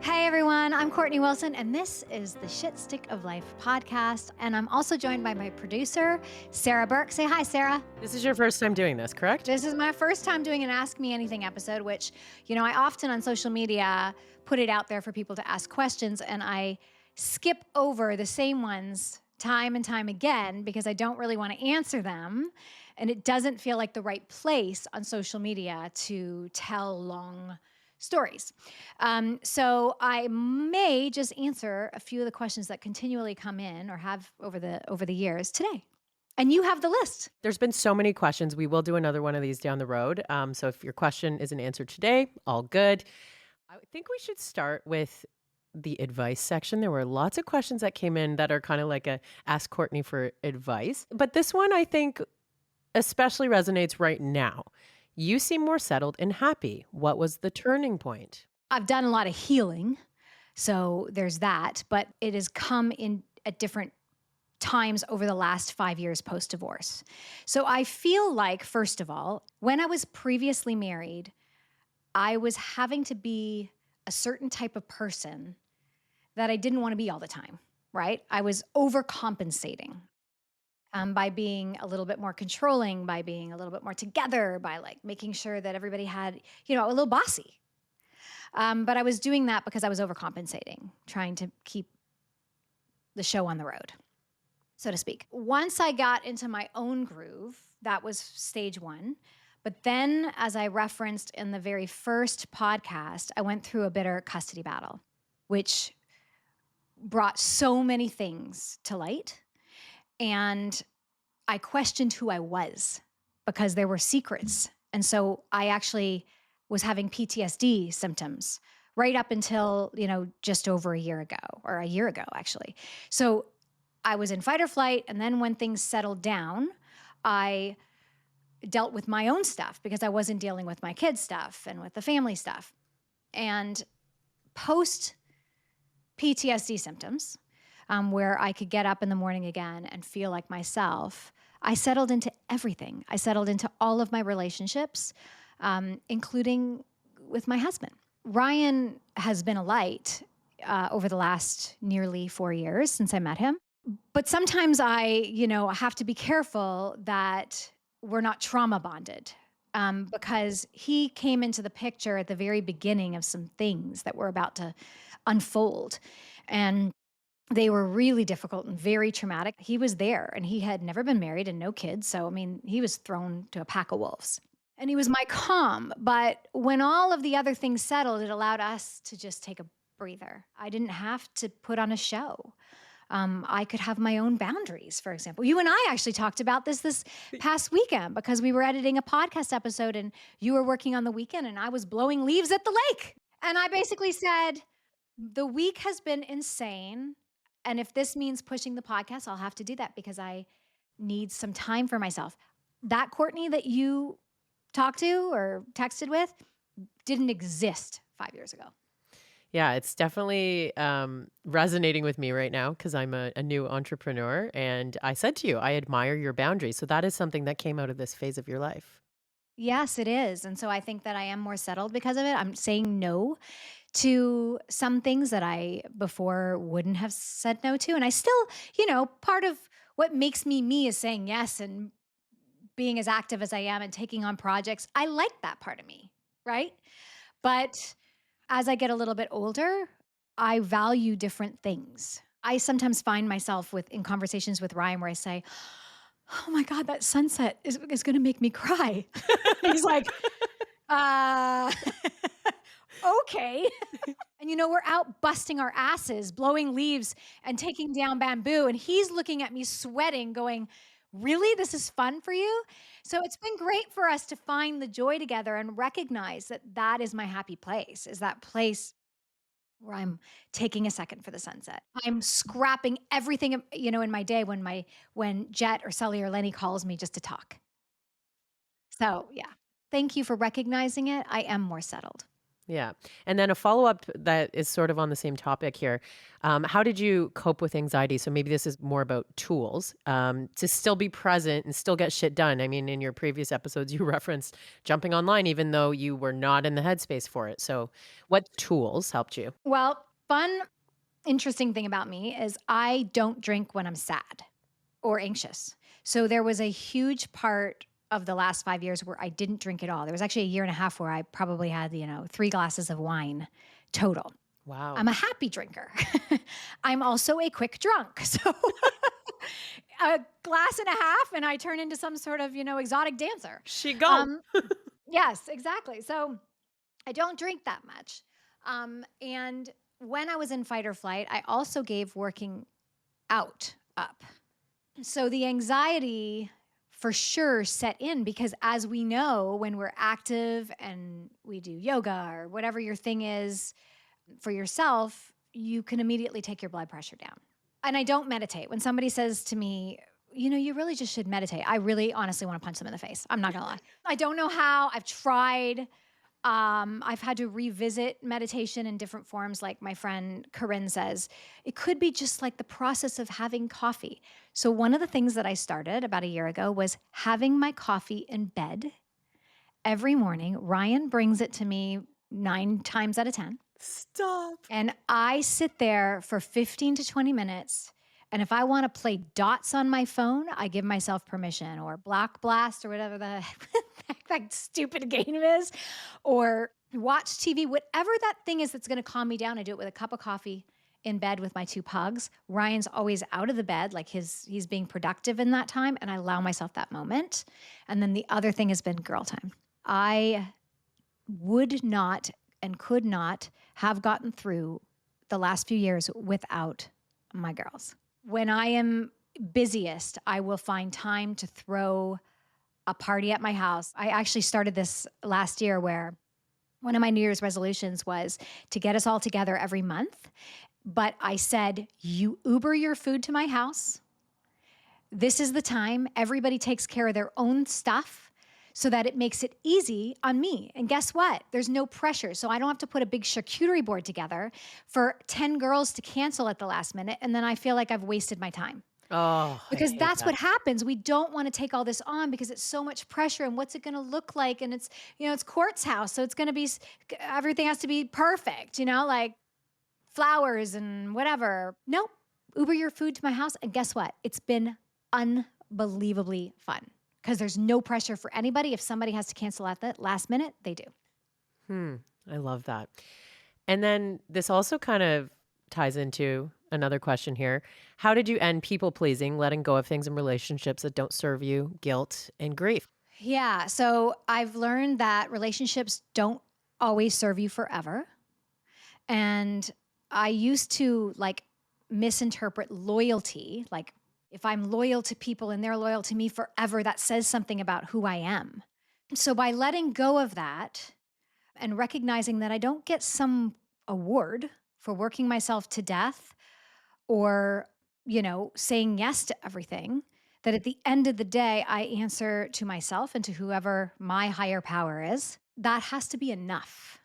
Hey everyone, I'm Kortney Wilson, and this is the Shit Stick of Life podcast. And I'm also joined by my producer, Sarah Burke. Say hi, Sarah. This is your first time doing this, correct? This is my first time doing an Ask Me Anything episode, which, I often on social media put it out there for people to ask questions, and I skip over the same ones time and time again because I don't really want to answer them. And it doesn't feel like the right place on social media to tell long stories. So I may just answer a few of the questions that continually come in or have over the years today. And you have the list. There's been so many questions. We will do another one of these down the road. So if your question isn't answered today, all good. I think we should start with the advice section. There were lots of questions that came in that are kind of like a ask Kortney for advice. But this one I think especially resonates right now. You seem more settled and happy. What was the turning point? I've done a lot of healing, so there's that, but it has come in at different times over the last 5 years post-divorce. So I feel like, first of all, when I was previously married, I was having to be a certain type of person that I didn't want to be all the time, right? I was overcompensating. By being a little bit more controlling, by being a little bit more together, by like making sure that everybody had, a little bossy. But I was doing that because I was overcompensating, trying to keep the show on the road, so to speak. Once I got into my own groove, that was stage one. But then, as I referenced in the very first podcast, I went through a bitter custody battle, which brought so many things to light. And I questioned who I was because there were secrets. And so I actually was having PTSD symptoms right up until, just over a year ago, or a year ago, actually. So I was in fight or flight. And then when things settled down, I dealt with my own stuff because I wasn't dealing with my kids' stuff and with the family stuff. And post PTSD symptoms, where I could get up in the morning again and feel like myself, I settled into everything. I settled into all of my relationships, including with my husband. Ryan has been a light over the last nearly 4 years since I met him. But sometimes I, have to be careful that we're not trauma bonded. Because he came into the picture at the very beginning of some things that were about to unfold. And they were really difficult and very traumatic. He was there and he had never been married and no kids. So, he was thrown to a pack of wolves. And he was my calm. But when all of the other things settled, it allowed us to just take a breather. I didn't have to put on a show. I could have my own boundaries, for example. You and I actually talked about this past weekend because we were editing a podcast episode and you were working on the weekend and I was blowing leaves at the lake. And I basically said, the week has been insane. And if this means pushing the podcast, I'll have to do that because I need some time for myself. That Kortney that you talked to or texted with didn't exist 5 years ago. Yeah, it's definitely resonating with me right now because I'm a new entrepreneur. And I said to you, I admire your boundaries. So that is something that came out of this phase of your life. Yes, it is. And so I think that I am more settled because of it. I'm saying no to some things that I before wouldn't have said no to. And I still, part of what makes me me is saying yes and being as active as I am and taking on projects. I like that part of me, right? But as I get a little bit older, I value different things. I sometimes find myself in conversations with Ryan where I say, oh my God, that sunset is going to make me cry. He's like, okay. And we're out busting our asses, blowing leaves and taking down bamboo. And he's looking at me sweating, going, really? This is fun for you? So it's been great for us to find the joy together and recognize that that is my happy place, is that place where I'm taking a second for the sunset. I'm scrapping everything, in my day when Jet or Sully or Lenny calls me just to talk. So yeah, thank you for recognizing it. I am more settled. Yeah. And then a follow-up that is sort of on the same topic here. How did you cope with anxiety? So maybe this is more about tools to still be present and still get shit done. I mean, in your previous episodes, you referenced jumping online, even though you were not in the headspace for it. So, what tools helped you? Well, fun, interesting thing about me is I don't drink when I'm sad or anxious. So there was a huge part of the last 5 years where I didn't drink at all. There was actually a year and a half where I probably had, 3 glasses of wine total. Wow. I'm a happy drinker. I'm also a quick drunk. So a glass and a half, and I turn into some sort of, exotic dancer. She go. Um, yes, exactly. So I don't drink that much. And when I was in fight or flight, I also gave working out up. So the anxiety for sure set in because, as we know, when we're active and we do yoga or whatever your thing is for yourself, you can immediately take your blood pressure down. And I don't meditate. When somebody says to me, you really just should meditate, I really honestly want to punch them in the face. I'm not going to lie. I don't know how. I've tried. I've had to revisit meditation in different forms. Like my friend Corinne says, it could be just like the process of having coffee. So, one of the things that I started about a year ago was having my coffee in bed every morning. Ryan brings it to me 9 times out of 10. Stop. And I sit there for 15 to 20 minutes. And if I want to play dots on my phone, I give myself permission, or Black Blast, or whatever the that stupid game is, or watch TV, whatever that thing is that's going to calm me down. I do it with a cup of coffee in bed with my 2 pugs. Ryan's always out of the bed, like he's being productive in that time, and I allow myself that moment. And then the other thing has been girl time. I would not and could not have gotten through the last few years without my girls. When I am busiest, I will find time to throw a party at my house. I actually started this last year where one of my New Year's resolutions was to get us all together every month. But I said, you Uber your food to my house. This is the time. Everybody takes care of their own stuff so that it makes it easy on me. And guess what? There's no pressure. So I don't have to put a big charcuterie board together for 10 girls to cancel at the last minute. And then I feel like I've wasted my time. Oh, I Because hate that's that. what happens. We don't want to take all this on because it's so much pressure. And what's it going to look like? And it's Court's house. So it's going to be, everything has to be perfect, like flowers and whatever. Nope. Uber your food to my house. And guess what? It's been unbelievably fun because there's no pressure for anybody. If somebody has to cancel at the last minute, they do. I love that. And then this also kind of ties into another question here. How did you end people pleasing, letting go of things in relationships that don't serve you, guilt, and grief? Yeah. So I've learned that relationships don't always serve you forever. And I used to misinterpret loyalty. Like if I'm loyal to people and they're loyal to me forever, that says something about who I am. So by letting go of that and recognizing that I don't get some award for working myself to death or, saying yes to everything, that at the end of the day, I answer to myself and to whoever my higher power is, that has to be enough.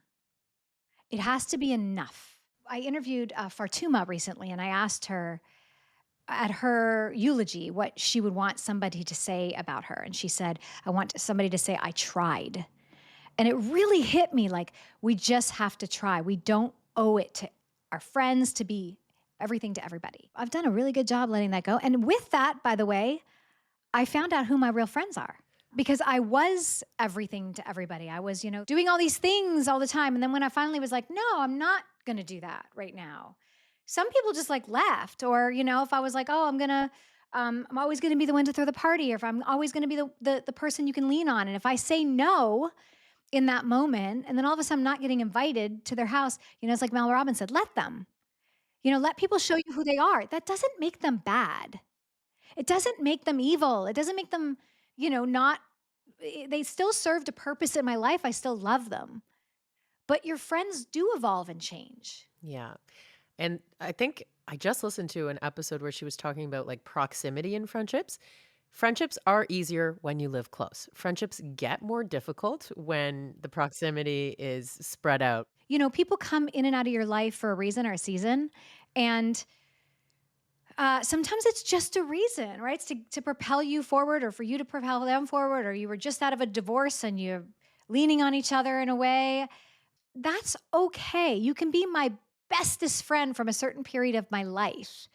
It has to be enough. I interviewed Fartuma recently and I asked her at her eulogy what she would want somebody to say about her. And she said, I want somebody to say, I tried. And it really hit me like, we just have to try. We don't owe it to our friends to be everything to everybody. I've done a really good job letting that go. And with that, by the way, I found out who my real friends are because I was everything to everybody. I was, doing all these things all the time. And then when I finally was like, no, I'm not going to do that right now. Some people just left, or, if I was like, oh, I'm always going to be the one to throw the party, or if I'm always going to be the person you can lean on. And if I say no in that moment, and then all of a sudden I'm not getting invited to their house, it's like Mel Robbins said, let them, let people show you who they are. That doesn't make them bad. It doesn't make them evil. It doesn't make them, not, they still served a purpose in my life. I still love them. But your friends do evolve and change. Yeah. And I think I just listened to an episode where she was talking about like proximity in friendships. Friendships are easier when you live close. Friendships get more difficult when the proximity is spread out. People come in and out of your life for a reason or a season. And sometimes it's just a reason, right? It's to propel you forward or for you to propel them forward, or you were just out of a divorce and you're leaning on each other in a way. That's okay. You can be my bestest friend from a certain period of my life.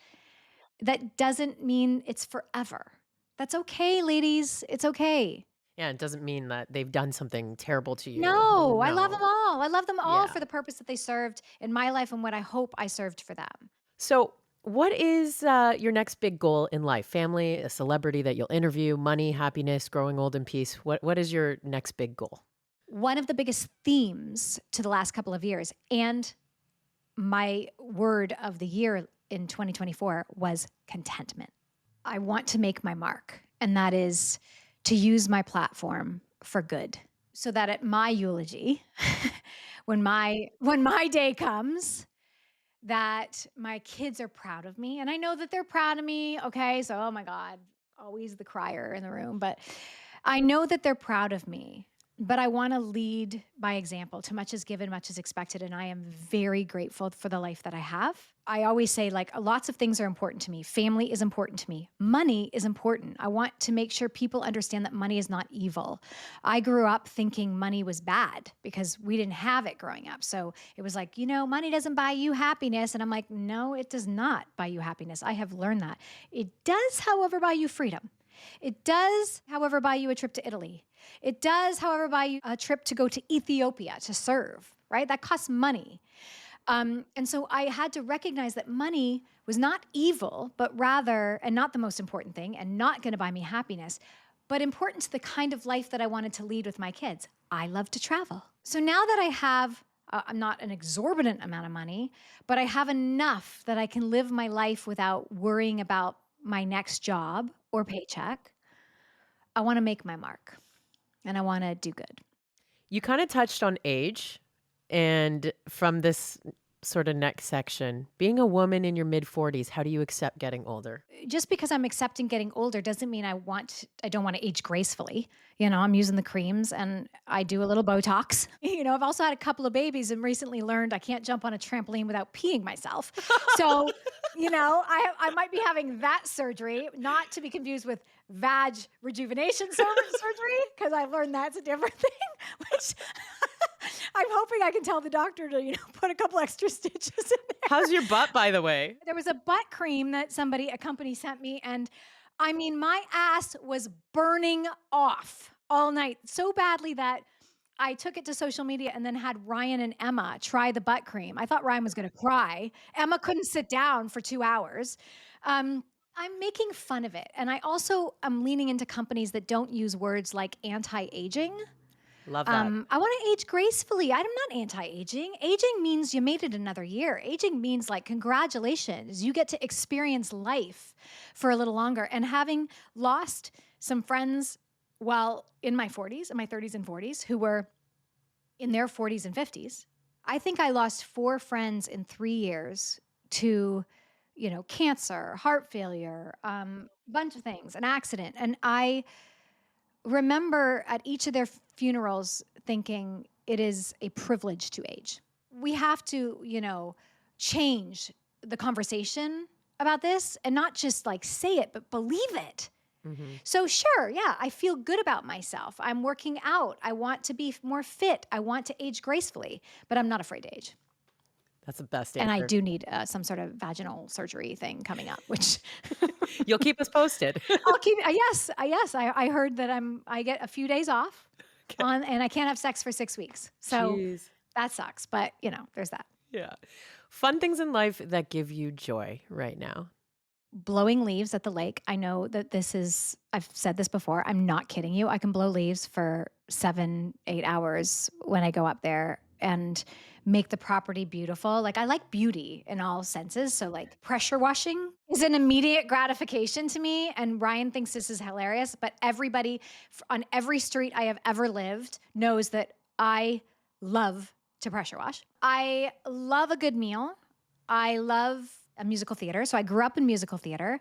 That doesn't mean it's forever. That's okay, ladies. It's okay. Yeah, it doesn't mean that they've done something terrible to you. No, I love them No. all. I love them all Yeah. for the purpose that they served in my life and what I hope I served for them. So, what is your next big goal in life? Family, a celebrity that you'll interview, money, happiness, growing old in peace. What is your next big goal? One of the biggest themes to the last couple of years and my word of the year in 2024 was contentment. I want to make my mark, and that is to use my platform for good so that at my eulogy, when my day comes, that my kids are proud of me. And I know that they're proud of me. Okay. So, oh my God, always the crier in the room. But I know that they're proud of me. But I want to lead by example. Too much is given, much is expected. And I am very grateful for the life that I have. I always say, like, lots of things are important to me. Family is important to me. Money is important. I want to make sure people understand that money is not evil. I grew up thinking money was bad because we didn't have it growing up. So it was like, money doesn't buy you happiness. And I'm like, no, it does not buy you happiness. I have learned that. It does, however, buy you freedom. It does, however, buy you a trip to Italy. It does, however, buy you a trip to go to Ethiopia to serve, right? That costs money. And so I had to recognize that money was not evil, but rather, and not the most important thing, and not going to buy me happiness, but important to the kind of life that I wanted to lead with my kids. I love to travel. So now that I have, I'm not an exorbitant amount of money, but I have enough that I can live my life without worrying about my next job or paycheck. I want to make my mark and I want to do good. You kind of touched on age, and from this sort of next section, being a woman in your mid 40s, how do you accept getting older? Just because I'm accepting getting older doesn't mean I don't want to age gracefully. I'm using the creams and I do a little Botox. I've also had a couple of babies and recently learned I can't jump on a trampoline without peeing myself. So, I might be having that surgery, not to be confused with vag rejuvenation surgery, because I've learned that's a different thing, which I'm hoping I can tell the doctor to, put a couple extra stitches in there. How's your butt, by the way? There was a butt cream that a company sent me. And I mean, my ass was burning off all night so badly that I took it to social media and then had Ryan and Emma try the butt cream. I thought Ryan was going to cry. Emma couldn't sit down for 2 hours. I'm making fun of it. And I also am leaning into companies that don't use words like anti-aging. Love that. I want to age gracefully. I'm not anti-aging. Aging means you made it another year. Aging means, like, congratulations. You get to experience life for a little longer. And having lost some friends while in my 40s, in my 30s and 40s, who were in their 40s and 50s, I think I lost 4 friends in 3 years to, cancer, heart failure, bunch of things, an accident. And I remember at each of their funerals thinking it is a privilege to age. We have to, change the conversation about this and not just like say it, but believe it. Mhm. So sure, yeah, I feel good about myself. I'm working out. I want to be more fit. I want to age gracefully, but I'm not afraid to age. That's the best And I answer. do need some sort of vaginal surgery thing coming up, which You'll keep us posted. I'll keep. Yes. I heard that I get a few days off Okay. and I can't have sex for 6 weeks. So Jeez. that sucks. But there's that. Yeah. Fun things in life that give you joy right now. Blowing leaves at the lake. I know that I've said this before. I'm not kidding you. I can blow leaves for 7, 8 hours when I go up there and make the property beautiful. Like, I like beauty in all senses. So, like, pressure washing is an immediate gratification to me. And Ryan thinks this is hilarious, but everybody on every street I have ever lived knows that I love to pressure wash. I love a good meal. I love a musical theater. So I grew up in musical theater.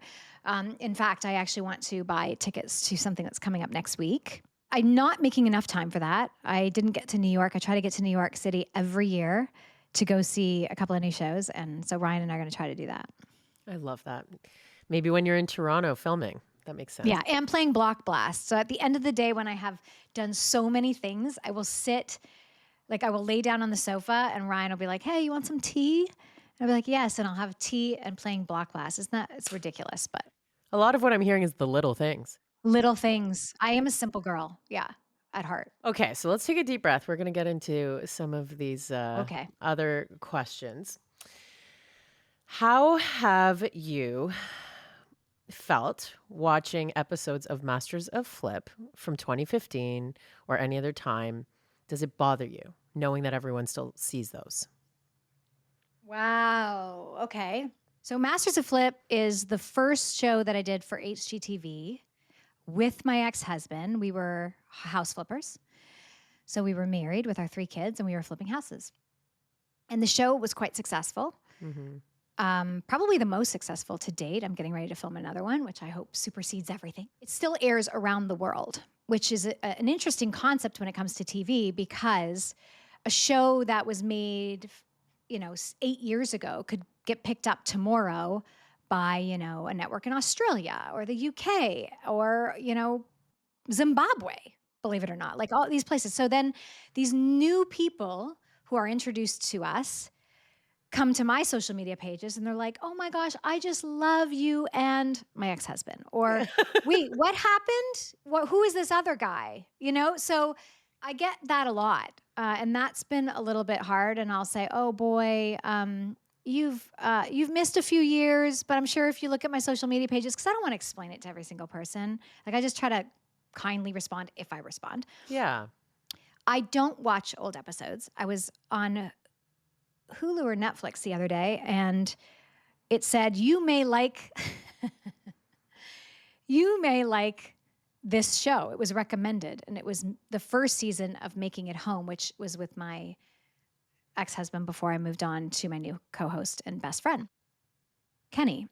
In fact, I actually want to buy tickets to something that's coming up next week. I'm not making enough time for that. I didn't get to New York. I try to get to New York City every year to go see a couple of new shows. And so Ryan and I are going to try to do that. I love that. Maybe when you're in Toronto filming, that makes sense. Yeah, and playing Block Blast. So at the end of the day, when I have done so many things, I will sit, like I will lay down on the sofa and Ryan will be like, hey, you want some tea? And I'll be like, yes. And I'll have tea and playing Block Blast. It's ridiculous, but A lot of what I'm hearing is the little things. little things. I am a simple girl. Yeah, at heart. Okay, so let's take a deep breath. We're going to get into some of these Okay. other questions. How have you felt watching episodes of Masters of Flip from 2015 or any other time? Does it bother you knowing that everyone still sees those? Wow. Okay. So Masters of Flip is the first show that I did for HGTV with my ex-husband. We were house flippers. So we were married with our 3 kids and we were flipping houses. And the show was quite successful. Mm-hmm. Probably the most successful to date. I'm getting ready to film another one, which I hope supersedes everything. It still airs around the world, which is an interesting concept when it comes to TV, because a show that was made, 8 years ago could get picked up tomorrow by, a network in Australia or the UK or, Zimbabwe, believe it or not, like all these places. So then these new people who are introduced to us come to my social media pages and they're like, oh my gosh, I just love you and my ex-husband. Or wait, what happened? Who is this other guy? So I get that a lot. And that's been a little bit hard. And I'll say, oh boy, you've missed a few years, but I'm sure if you look at my social media pages, because I don't want to explain it to every single person. Like I just try to kindly respond if I respond. Yeah. I don't watch old episodes. I was on Hulu or Netflix the other day, and it said, you may like this show. It was recommended, and it was the first season of Making It Home, which was with my ex-husband before I moved on to my new co-host and best friend, Kenny.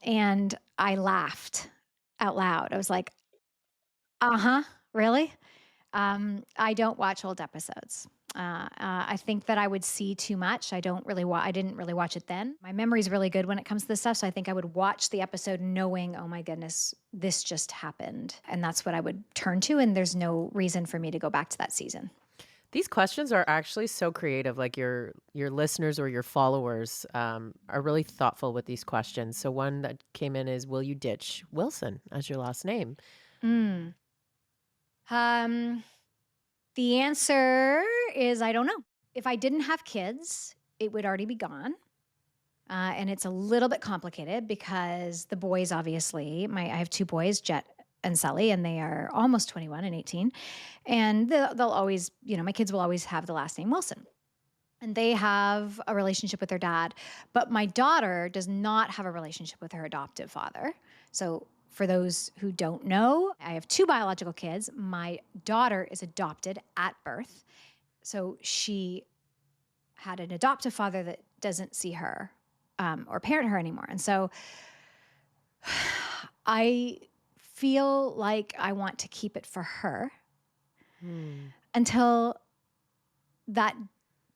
And I laughed out loud. I was like, uh-huh, really? I don't watch old episodes. I think that I would see too much. I didn't really watch it then. My memory's really good when it comes to this stuff. So I think I would watch the episode knowing, oh my goodness, this just happened. And that's what I would turn to. And there's no reason for me to go back to that season. These questions are actually so creative. Like your listeners or your followers are really thoughtful with these questions. So one that came in is, will you ditch Wilson as your last name? The answer is I don't know. If I didn't have kids, it would already be gone. And it's a little bit complicated because the boys, obviously, I have 2 boys, Jet and Sully, and they are almost 21 and 18. And they'll always, my kids will always have the last name Wilson. And they have a relationship with their dad. But my daughter does not have a relationship with her adoptive father. So for those who don't know, I have 2 biological kids. My daughter is adopted at birth. So she had an adoptive father that doesn't see her or parent her anymore. And so I feel like I want to keep it for her until that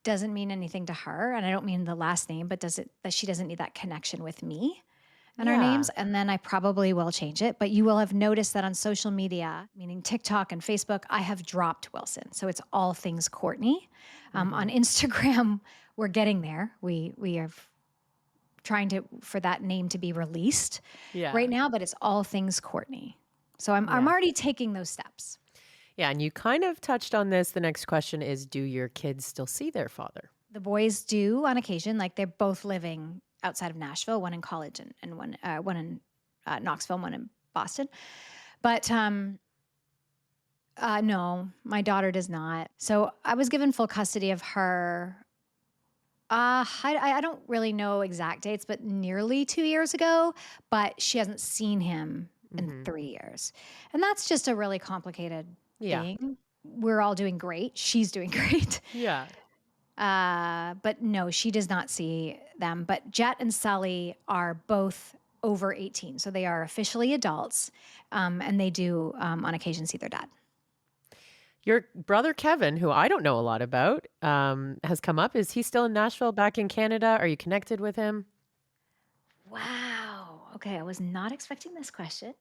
doesn't mean anything to her. And I don't mean the last name, but that she doesn't need that connection with me and our names. And then I probably will change it. But you will have noticed that on social media, meaning TikTok and Facebook, I have dropped Wilson. So it's all things Kortney. On Instagram, we're getting there. We are trying for that name to be released right now, but it's all things Kortney. So I'm already taking those steps. Yeah, and you kind of touched on this. The next question is, do your kids still see their father? The boys do on occasion. Like they're both living outside of Nashville, one in college and one in Knoxville, one in Boston. But no, my daughter does not. So I was given full custody of her. I don't really know exact dates, but nearly 2 years ago. But she hasn't seen him in 3 years, and that's just a really complicated thing. We're all doing great. She's doing great. Yeah. But no, she does not see them. But Jet and Sully are both over 18. So they are officially adults, and they do on occasion see their dad. Your brother Kevin, who I don't know a lot about, has come up. Is he still in Nashville, back in Canada? Are you connected with him? Wow. Okay. I was not expecting this question.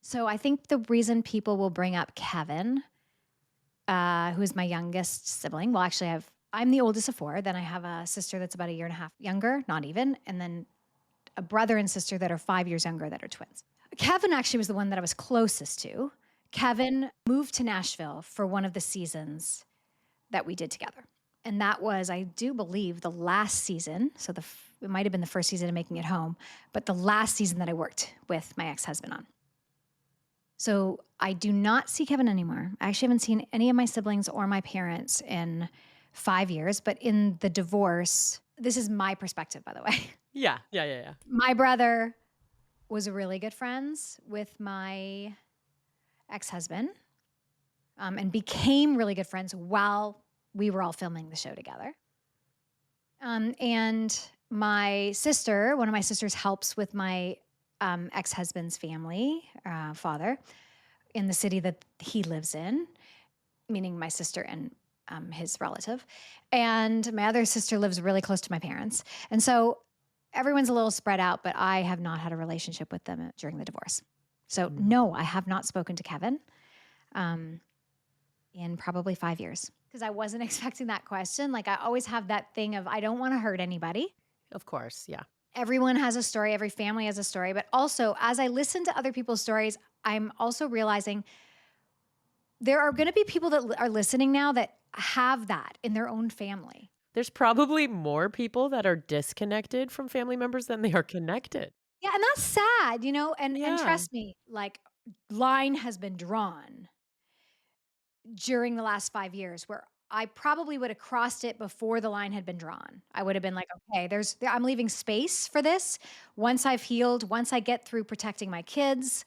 So I think the reason people will bring up Kevin, who is my youngest sibling, well, actually, I'm the oldest of four. Then I have a sister that's about a year and a half younger, not even, and then a brother and sister that are 5 years younger that are twins. Kevin actually was the one that I was closest to. Kevin moved to Nashville for one of the seasons that we did together. And that was, I do believe, the last season. So it might have been the first season of Making It Home, but the last season that I worked with my ex-husband on. So I do not see Kevin anymore. I actually haven't seen any of my siblings or my parents in 5 years, but in the divorce, this is my perspective, by the way. Yeah, yeah, yeah, yeah. My brother was really good friends with my ex-husband, and became really good friends while we were all filming the show together. And my sister, one of my sisters, helps with my ex-husband's family, father, in the city that he lives in, meaning my sister and his relative. And my other sister lives really close to my parents. And so everyone's a little spread out, but I have not had a relationship with them during the divorce. So no, I have not spoken to Kevin in probably 5 years, because I wasn't expecting that question. Like, I always have that thing of, I don't want to hurt anybody. Of course, yeah. Everyone has a story, every family has a story. But also, as I listen to other people's stories, I'm also realizing there are going to be people that are listening now that have that in their own family. There's probably more people that are disconnected from family members than they are connected. Yeah, and that's sad, and Yeah. trust me, like, line has been drawn during the last 5 years where I probably would have crossed it before the line had been drawn. I would have been like, "Okay, I'm leaving space for this. Once I've healed, once I get through protecting my kids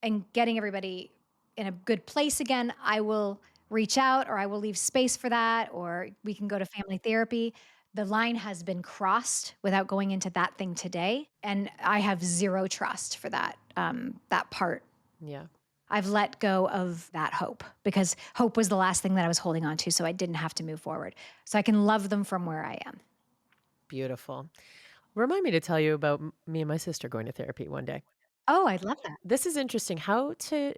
and getting everybody in a good place again, I will reach out, or I will leave space for that, or we can go to family therapy." The line has been crossed without going into that thing today, and I have zero trust for that part. Yeah. I've let go of that hope, because hope was the last thing that I was holding on to, so I didn't have to move forward. So I can love them from where I am. Beautiful. Remind me to tell you about me and my sister going to therapy one day. Oh, I love that. This is interesting, how to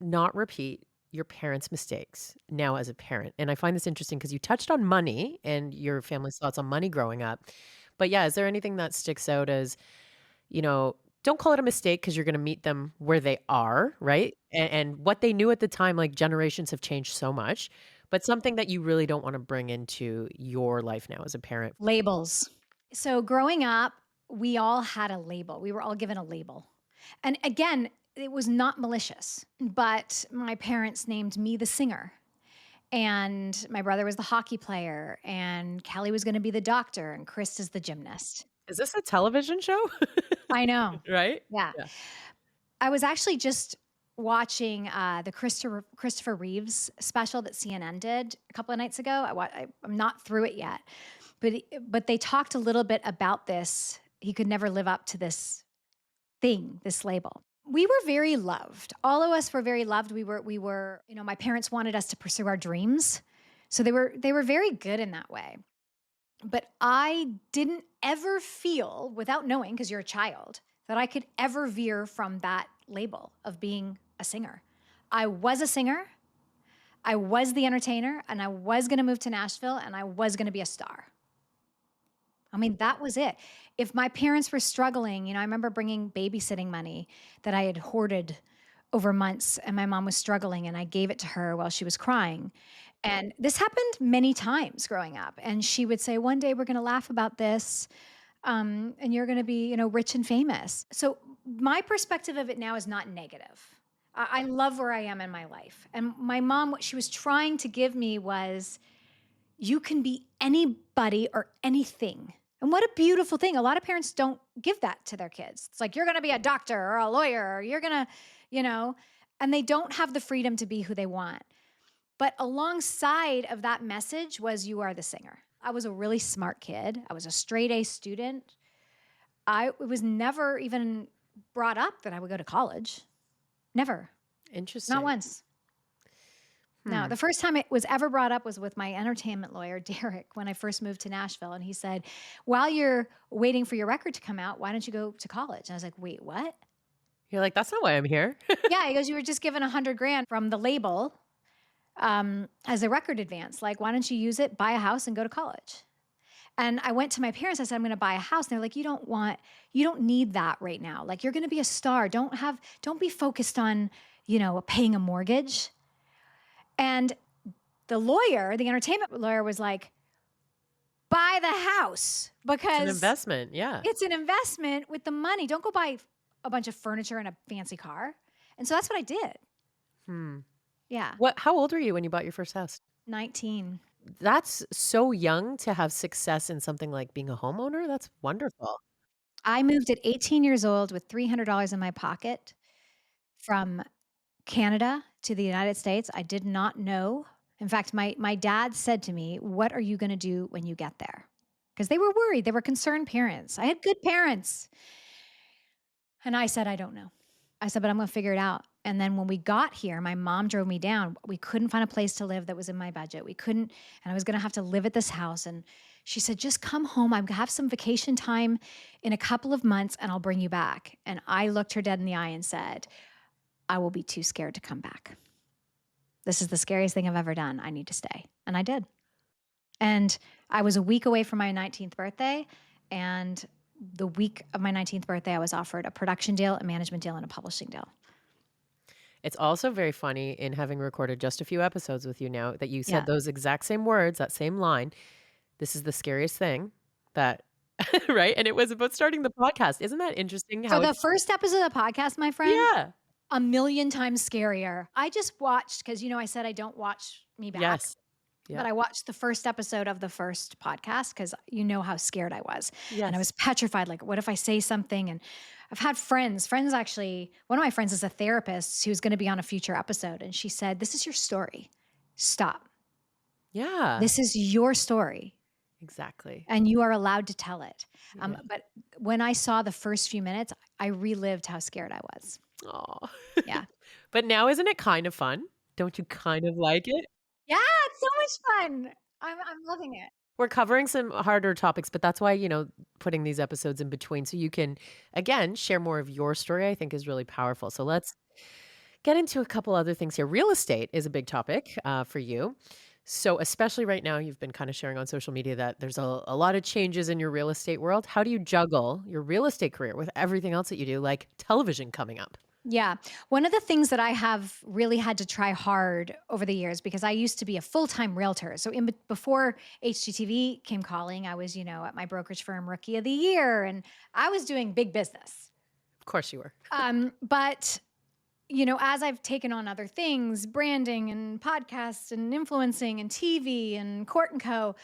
not repeat your parents' mistakes now as a parent. And I find this interesting because you touched on money and your family's thoughts on money growing up. But yeah, is there anything that sticks out as, don't call it a mistake because you're going to meet them where they are, right? And what they knew at the time, like generations have changed so much, but something that you really don't want to bring into your life now as a parent. Labels. So growing up, we all had a label. We were all given a label. And again, it was not malicious, but my parents named me the singer. And my brother was the hockey player, and Kelly was going to be the doctor, and Chris is the gymnast. Is this a television show? I know. Right? Yeah. Yeah. I was actually just watching the Christopher Reeves special that CNN did a couple of nights ago. I'm not through it yet, but they talked a little bit about this. He could never live up to this thing, this label. We were very loved. All of us were very loved. We were, my parents wanted us to pursue our dreams. So they were very good in that way. But I didn't ever feel, without knowing, because you're a child, that I could ever veer from that label of being a singer. I was a singer, I was the entertainer, and I was going to move to Nashville, and I was going to be a star. I mean, that was it. If my parents were struggling, I remember bringing babysitting money that I had hoarded over months, and my mom was struggling, and I gave it to her while she was crying. And this happened many times growing up. And she would say, "One day we're going to laugh about this, and you're going to be, rich and famous." So my perspective of it now is not negative. I love where I am in my life. And my mom, what she was trying to give me was, you can be anybody or anything. And what a beautiful thing. A lot of parents don't give that to their kids. It's like, you're going to be a doctor or a lawyer, or you're going to, and they don't have the freedom to be who they want. But alongside of that message was you are the singer. I was a really smart kid. I was a straight A student. It was never even brought up that I would go to college. Never. Not Interesting. once. No, Hmm. the first time it was ever brought up was with my entertainment lawyer, Derek, when I first moved to Nashville. And he said, while you're waiting for your record to come out, why don't you go to college? And I was like, wait, what? You're like, that's not why I'm here. Yeah, he goes, you were just given 100 grand from the label as a record advance. Like, why don't you use it, buy a house, and go to college? And I went to my parents. I said, I'm going to buy a house. And they're like, you don't need that right now. Like, you're going to be a star. Don't be focused on, paying a mortgage. And the entertainment lawyer was like, buy the house It's an because investment. Yeah. it's an investment with the money. Don't go buy a bunch of furniture and a fancy car. And so that's what I did. Hmm. Yeah. How old were you when you bought your first house? 19. That's so young to have success in something like being a homeowner. That's wonderful. I moved at 18 years old with $300 in my pocket from Canada to the United States. I did not know. In fact, my dad said to me, what are you going to do when you get there? Because they were worried. They were concerned parents. I had good parents. And I said, I don't know. I said, but I'm going to figure it out. And then when we got here, my mom drove me down. We couldn't find a place to live that was in my budget. We couldn't, and I was going to have to live at this house. And she said, just come home. I have some vacation time in a couple of months and I'll bring you back. And I looked her dead in the eye and said, I will be too scared to come back. This is the scariest thing I've ever done. I need to stay. And I did. And I was a week away from my 19th birthday. And the week of my 19th birthday, I was offered a production deal, a management deal, and a publishing deal. It's also very funny in having recorded just a few episodes with you now that you Yeah. said those exact same words, that same line. This is the scariest thing that, right? And it was about starting the podcast. Isn't that interesting So how the it's, first episode of the podcast, my friend, yeah. a million times scarier. I just watched, because I said I don't watch me back. Yes. Yeah. But I watched the first episode of the first podcast because you know how scared I was. Yes. And I was petrified. Like, what if I say something? And I've had friends actually, one of my friends is a therapist who's going to be on a future episode. And she said, this is your story. Stop. Yeah. This is your story. Exactly. And you are allowed to tell it. Yeah. But when I saw the first few minutes, I relived how scared I was. Oh. Yeah. But now isn't it kind of fun? Don't you kind of like it? Yeah, it's so much fun. I'm loving it. We're covering some harder topics, but that's why, putting these episodes in between so you can, again, share more of your story, I think is really powerful. So let's get into a couple other things here. Real estate is a big topic for you. So especially right now, you've been kind of sharing on social media that there's a lot of changes in your real estate world. How do you juggle your real estate career with everything else that you do, like television coming up? Yeah. One of the things that I have really had to try hard over the years, because I used to be a full-time realtor. So before HGTV came calling, I was, at my brokerage firm Rookie of the Year, and I was doing big business. Of course you were. But as I've taken on other things, branding and podcasts and influencing and TV and Court and Co.,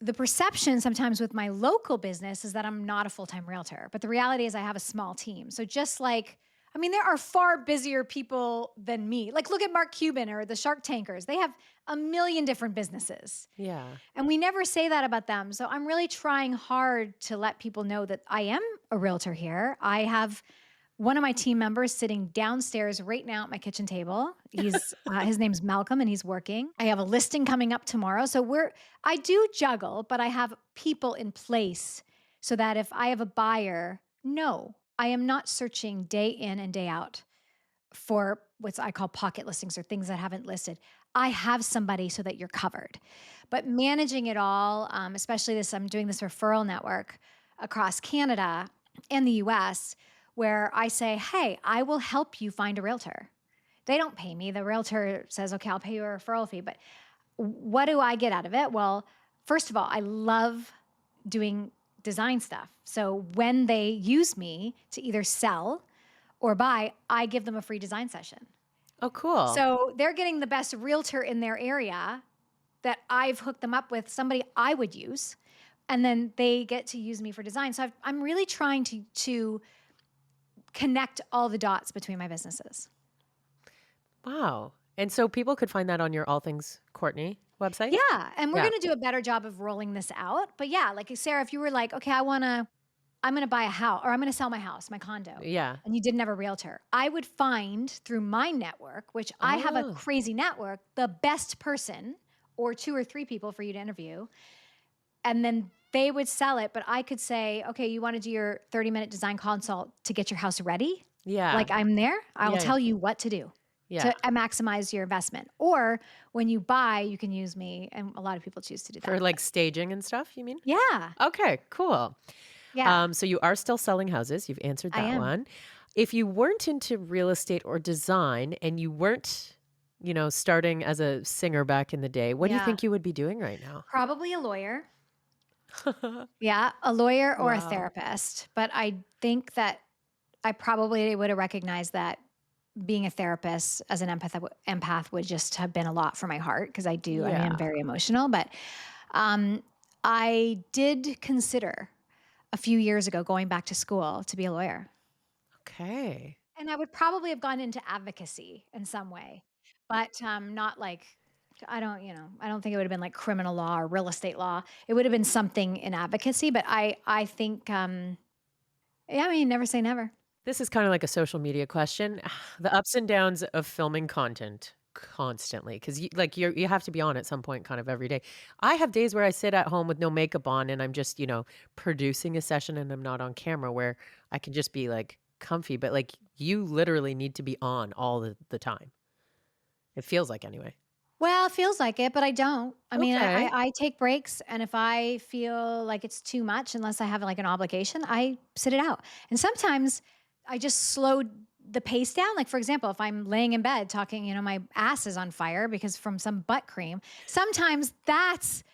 the perception sometimes with my local business is that I'm not a full-time realtor. But the reality is I have a small team. So just like, there are far busier people than me. Like, look at Mark Cuban or the Shark Tankers. They have a million different businesses. Yeah. And we never say that about them. So I'm really trying hard to let people know that I am a realtor here. I have one of my team members sitting downstairs right now at my kitchen table. He's his name's Malcolm, and he's working. I have a listing coming up tomorrow. So I do juggle, but I have people in place so that if I have a buyer, no, I am not searching day in and day out for what I call pocket listings or things that haven't listed. I have somebody so that you're covered. But managing it all, especially I'm doing this referral network across Canada and the US, where I say, hey, I will help you find a realtor. They don't pay me. The realtor says, okay, I'll pay you a referral fee. But what do I get out of it? Well, first of all, I love doing design stuff. So when they use me to either sell or buy, I give them a free design session. Oh, cool. So they're getting the best realtor in their area that I've hooked them up with, somebody I would use, and then they get to use me for design. So I'm really trying to connect all the dots between my businesses. Wow. And so people could find that on your All Things Courtney website? Yeah, and we're Yeah. gonna do a better job of rolling this out. But yeah, like Sarah, if you were like, okay, I'm gonna buy a house or I'm gonna sell my house, my condo, Yeah. and you didn't have a realtor, I would find through my network, which I have a Oh, crazy network, the best person or two or three people for you to interview. And then they would sell it. But I could say, okay, you want to do your 30-minute design consult to get your house ready? yeah. Like I'm there. I will Yeah, yeah. tell you what to do Yeah. to maximize your investment. Or when you buy, you can use me. And a lot of people choose to do For, that. like, staging and stuff, you mean? Yeah. Okay, cool. Yeah, So you are still selling houses. You've answered I that am. one. If you weren't into real estate or design and you weren't, starting as a singer back in the day, what do you Yeah. think you would be doing right now? Probably a lawyer. Yeah. A lawyer or a Wow. therapist. But I think that I probably would have recognized that being a therapist as an empath would just have been a lot for my heart because I mean, I'm Yeah. very emotional, but um, I did consider a few years ago going back to school to be a lawyer. Okay. And I would probably have gone into advocacy in some way, but not like, I don't think it would have been like criminal law or real estate law. It would have been something in advocacy, but I think, yeah, I mean, never say never. This is kind of like a social media question. The ups and downs of filming content constantly because you have to be on at some point kind of every day. I have days where I sit at home with no makeup on and I'm just, producing a session and I'm not on camera where I can just be like comfy, but like you literally need to be on all the time. It feels like anyway. Well, it feels like it, but I don't. I mean, Okay. I take breaks, and if I feel like it's too much, unless I have like an obligation, I sit it out. And sometimes I just slow the pace down. Like for example, if I'm laying in bed talking, my ass is on fire because from some butt cream. Sometimes that's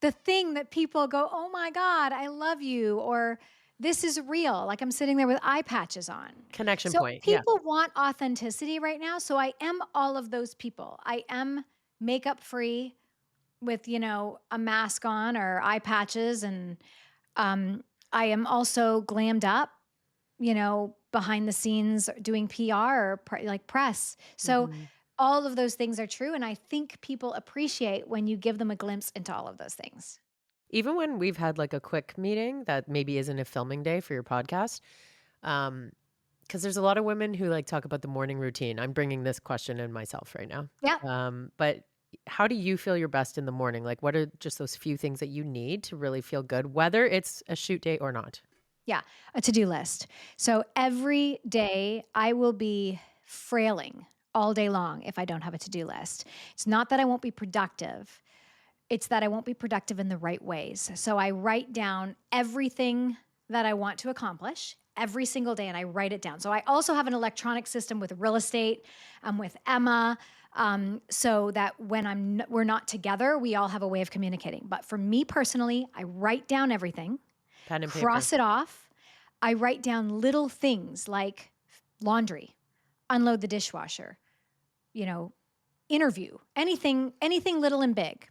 the thing that people go, "Oh my God, I love you," or "This is real." Like I'm sitting there with eye patches on. Connection So point. Yeah. people want authenticity right now. So I am all of those people. I am makeup free with, a mask on or eye patches. And I am also glammed up, behind the scenes doing PR or like press. So Mhm. all of those things are true. And I think people appreciate when you give them a glimpse into all of those things. Even when we've had like a quick meeting that maybe isn't a filming day for your podcast, um, because there's a lot of women who, like, talk about the morning routine. I'm bringing this question in myself right now. Yeah. But how do you feel your best in the morning? Like, what are just those few things that you need to really feel good, whether it's a shoot day or not? Yeah. A to do list. So every day I will be frailing all day long if I don't have a to do list. It's not that I won't be productive. It's that I won't be productive in the right ways. So I write down everything that I want to accomplish every single day and I write it down. So I also have an electronic system with real estate. I'm with Emma. So that when we're not together, we all have a way of communicating. But for me personally, I write down everything, Pen and paper. cross it off. I write down little things like laundry, unload the dishwasher, you know, interview, anything little and big.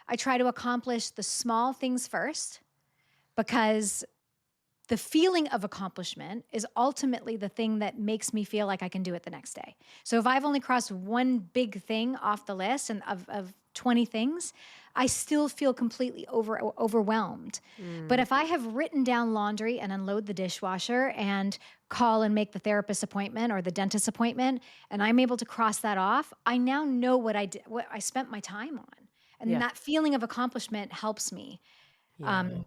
I try to accomplish the small things first because the feeling of accomplishment is ultimately the thing that makes me feel like I can do it the next day. So if I've only crossed one big thing off the list and of 20 things, I still feel completely overwhelmed. But Mm. if I have written down laundry and unload the dishwasher and call and make the therapist appointment or the dentist appointment, and I'm able to cross that off, I now know what I did, what I spent my time on. And Yeah. that feeling of accomplishment helps me. Yeah. Um,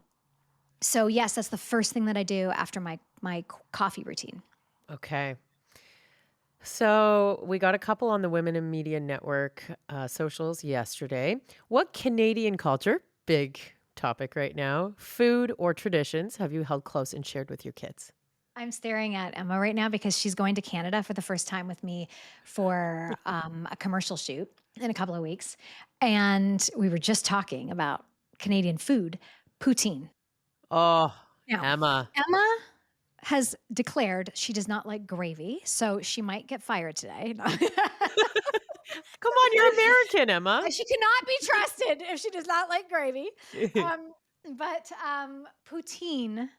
so yes, that's the first thing that I do after my coffee routine. Okay. So we got a couple on the Women in Media Network socials yesterday. What Canadian culture, big topic right now, food or traditions have you held close and shared with your kids? I'm staring at Emma right now because she's going to Canada for the first time with me for a commercial shoot in a couple of weeks, and we were just talking about Canadian food, poutine. Oh, Now, Emma. Emma has declared she does not like gravy, so she might get fired today. Come on, you're American, Emma. She cannot be trusted if she does not like gravy. Um, but poutine,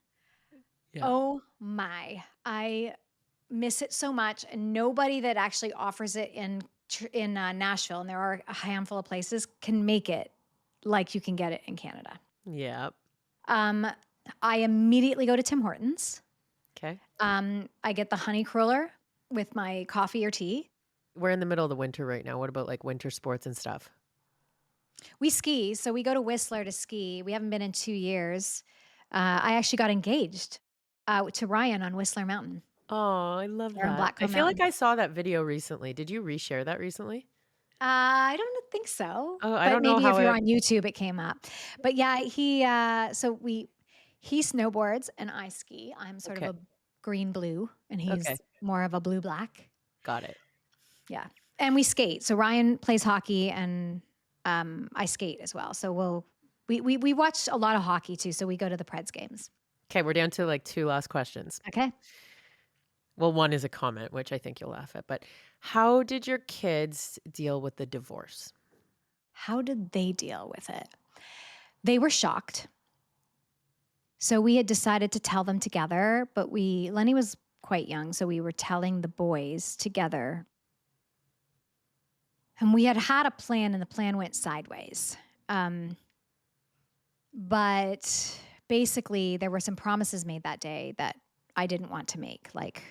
Yeah. oh my, I miss it so much. And nobody that actually offers it in in Nashville, and there are a handful of places, can make it like you can get it in Canada. Yeah. Um, I immediately go to Tim Hortons. Okay. I get the honey cruller with my coffee or tea. We're in the middle of the winter right now. What about like winter sports and stuff? We ski, so we go to Whistler to ski. We haven't been in 2 years. I actually got engaged to Ryan on Whistler Mountain. Oh, I love There in that. I Blackcomb feel like Mountain. I saw that video recently. Did you reshare that recently? I don't think so, Oh, I but don't know maybe if how you're it. on YouTube, it came up. But yeah, he snowboards and I ski. I'm sort of Okay. a green blue, and Okay. he's more of a blue black. Got it. Yeah, and we skate. So Ryan plays hockey, and I skate as well. So we watch a lot of hockey too. So we go to the Preds games. Okay, we're down to like 2 last questions. Okay. Well, one is a comment, which I think you'll laugh at, but how did your kids deal with the divorce? How did they deal with it? They were shocked. So we had decided to tell them together, but Lenny was quite young, so we were telling the boys together. And we had had a plan, and the plan went sideways. But basically, there were some promises made that day that I didn't want to make. Like,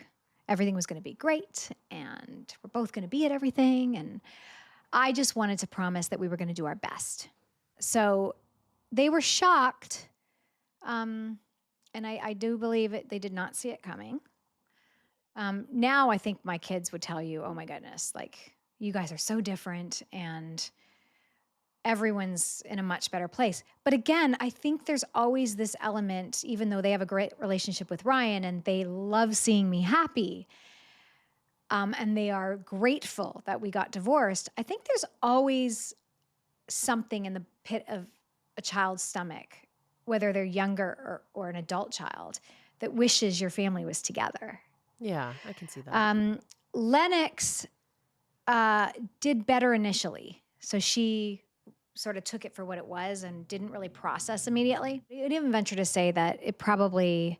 everything was going to be great, and we're both going to be at everything. And I just wanted to promise that we were going to do our best. So they were shocked. And I do believe they did not see it coming. Now I think my kids would tell you, oh my goodness, like, you guys are so different, and everyone's in a much better place. But again, I think there's always this element, even though they have a great relationship with Ryan and they love seeing me happy, and they are grateful that we got divorced. I think there's always something in the pit of a child's stomach, whether they're younger or an adult child, that wishes your family was together. Yeah, I can see that. Lennox did better initially. So she sort of took it for what it was and didn't really process immediately. I'd even venture to say that it probably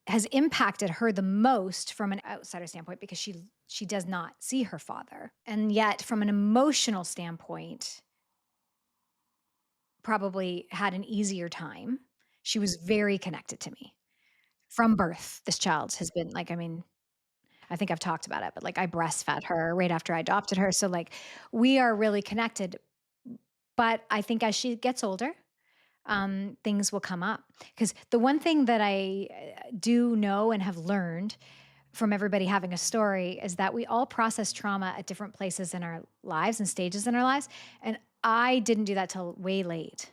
has impacted her the most from an outsider standpoint, because she does not see her father. And yet from an emotional standpoint, probably had an easier time. She was very connected to me from birth. This child has been like, I mean, I think I've talked about it, but like, I breastfed her right after I adopted her. So like, we are really connected. But I think as she gets older, things will come up. Because the one thing that I do know and have learned from everybody having a story is that we all process trauma at different places in our lives and stages in our lives. And I didn't do that till way late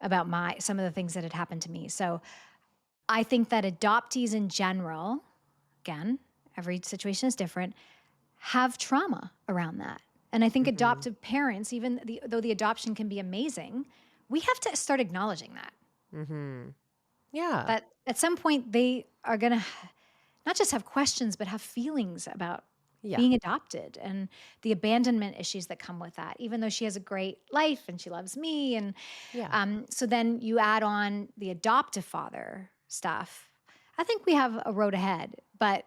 about some of the things that had happened to me. So I think that adoptees in general, again, every situation is different, have trauma around that. And I think Mhm. adoptive parents, though the adoption can be amazing, we have to start acknowledging Mhm. Yeah. that at some point they are going to not just have questions, but have feelings about Yeah. being adopted and the abandonment issues that come with that, even though she has a great life and she loves me. And Yeah. so then you add on the adoptive father stuff. I think we have a road ahead, but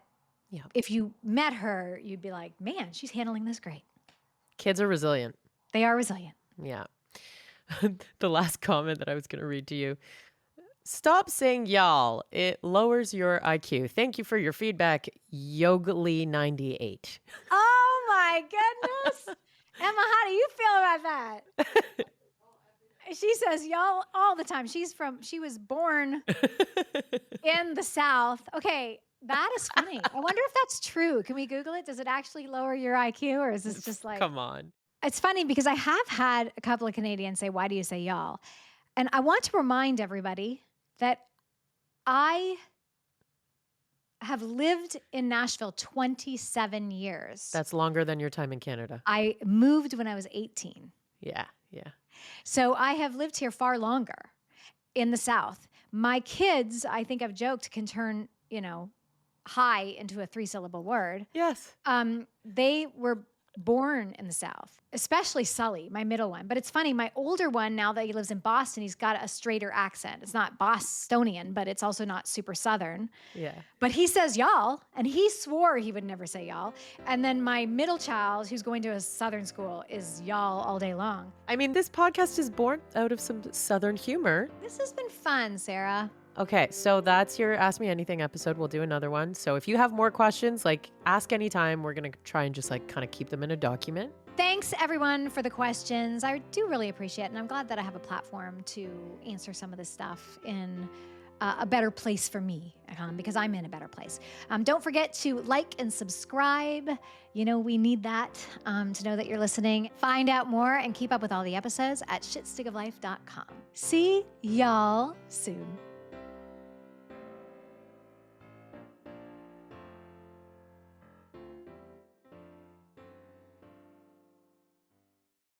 Yeah. if you met her, you'd be like, man, she's handling this great. Kids are resilient. They are resilient. Yeah. The last comment that I was going to read to you. Stop saying y'all. It lowers your IQ. Thank you for your feedback, Yogli98. Oh my goodness. Emma, how do you feel about that? She says y'all all the time. She was born in the South. Okay, that is funny. I wonder if that's true. Can we Google it? Does it actually lower your IQ, or is this just like, Come on. it's funny because I have had a couple of Canadians say, why do you say y'all? And I want to remind everybody that I have lived in Nashville 27 years. That's longer than your time in Canada. I moved when I was 18. Yeah. Yeah. So I have lived here far longer in the South. My kids, I think I've joked, can turn, high into a 3-syllable word. Yes. They were born in the South, especially Sully, my middle one. But it's funny, my older one, now that he lives in Boston, he's got a straighter accent. It's not Bostonian, but it's also not super Southern. Yeah. But he says y'all, and he swore he would never say y'all. And then my middle child, who's going to a Southern school, is y'all all day long. I mean, this podcast is born out of some Southern humor. This has been fun, Sarah. Okay, so that's your Ask Me Anything episode. We'll do another one. So if you have more questions, like ask anytime. We're going to try and just like kind of keep them in a document. Thanks, everyone, for the questions. I do really appreciate it. And I'm glad that I have a platform to answer some of this stuff in a better place for me, because I'm in a better place. Don't forget to like and subscribe. You know, we need that to know that you're listening. Find out more and keep up with all the episodes at shitstickoflife.com. See y'all soon.